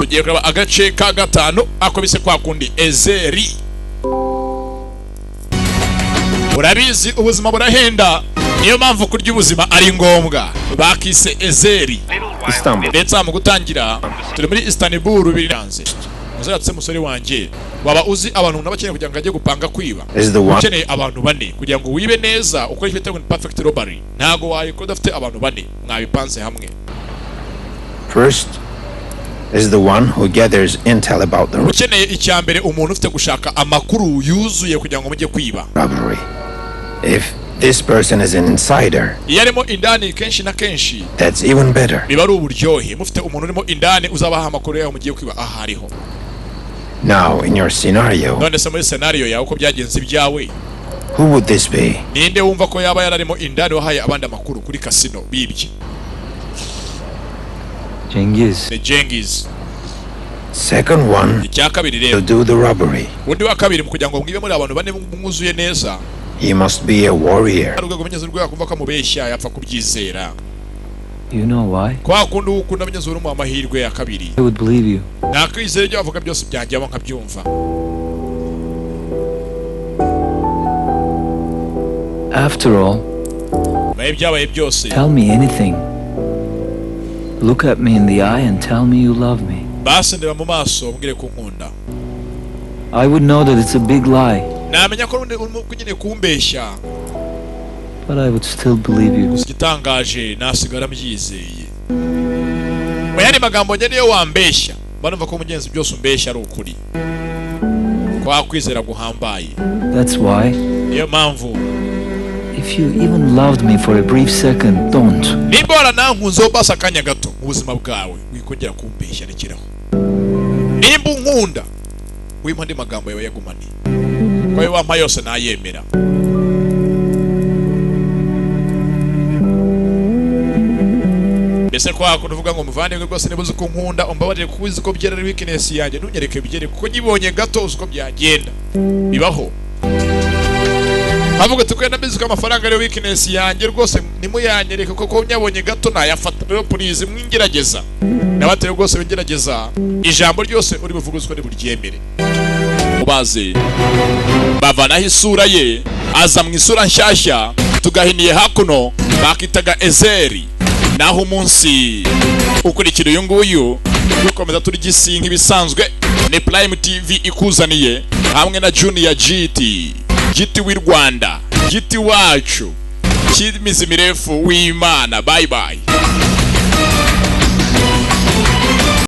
tugiye kureba agace ka gatanu akobise kwa kundi Ezeri. Urabizi ubuzima burahenda, niyo mpamvu kurya ubuzima ari ngombwa. Bakise Ezeri. Ndetse mu gutangira turi muri Istanbul biranze. Muzaratse musore wanje, waba uzi abantu n'abakeneye kugira ngo ajye gupanga kwiba. Ukeneye abantu bane kugira ngo wibe neza uko ifite ngo perfect robbery. Ntago wayikora udafite abantu bane mwabipanze hamwe. First is the one who gathers intel about the ukeneye icyambere umuntu ufite gushaka amakuru yuzuye kugira ngo mujye kwiba robbery. If this person is an insider, yarimo indani kenshi na kenshi, that's even better. biba ari uburyohe mufite umuntu urimo indani uzabaha amakuru yaho mugiye kwiba ahariho. Now in your scenario, none se muri scenario yawe uko byagenze ibyawe, who would this be? ninde wumva ko yaba yararimo indani wahaye abandi amakuru kuri casino bibye? Cengiz. The Cengiz. Second one icya kabiri to rero, do the robbery. undi wa kabiri kugira ngo mwibe muri abantu bane mwuzuye neza, He must be a warrior. ari ubwo menyeze rwo yakumva ko mubeshya yapfa kubyizera. You know why? Kwa kundi ukunda menyeze uri mu amahirwe ya kabiri, I would believe you. nakwizera ibyo bavuga byose byanjye abo nkabyumva. After all, baye byabaye byose, tell me anything. Look at me in the eye and tell me you love me. basi ndeba mu maso mbwire ko nkunda. I would know that it's a big lie, Namenya ko urimo kunyine kumbeshya, but I would still believe you. igitangaje nasigara mbyizeye. Mu yandi magambo njye niyo wambeshya, banumva ko mugenzi byose umbeshya ari ukuri. Kwa kwizera guhambaye. That's why, Niyo mpamvu if you even loved me for a brief second, don't. nimba waranankunzeho basi akanya gato mu buzima bwawe wikongera kumbeshya rekeraho. Nimba unkunda wimpa andi magambo yawe yagumane, kwa hiyo wampa yose nayemera. Mbese kwa kuvuga ngo muvandimwe rwose nibuze uko nkunda umbabarire kuko uzi ko byera ari weakness yanjye, ntunyereke bigere kuko nyibonye gato uzi ko byagenda bibaho. Havuga tukwenda mbizi ko amafaranga ari weakness yanjye rwose nimuyanyereke kuko nyabonye gato nayafata. Rero please mwingerageza nabateye rwose bingerageza ijambo ryose uri buvuga uko riburyemere. Mubaze bavanaho isura ye aza mu isura nshyashya tugahiniye hakuno bakitaga Ezeri. Naho umunsi ukurikira uyu nguyu dukomeza turi gisi nk'ibisanzwe ni Prime TV ikuzaniye hamwe na Junior GT w'i Rwanda, GT wacu cy'imizi mirefu w'Imana. Bye bye.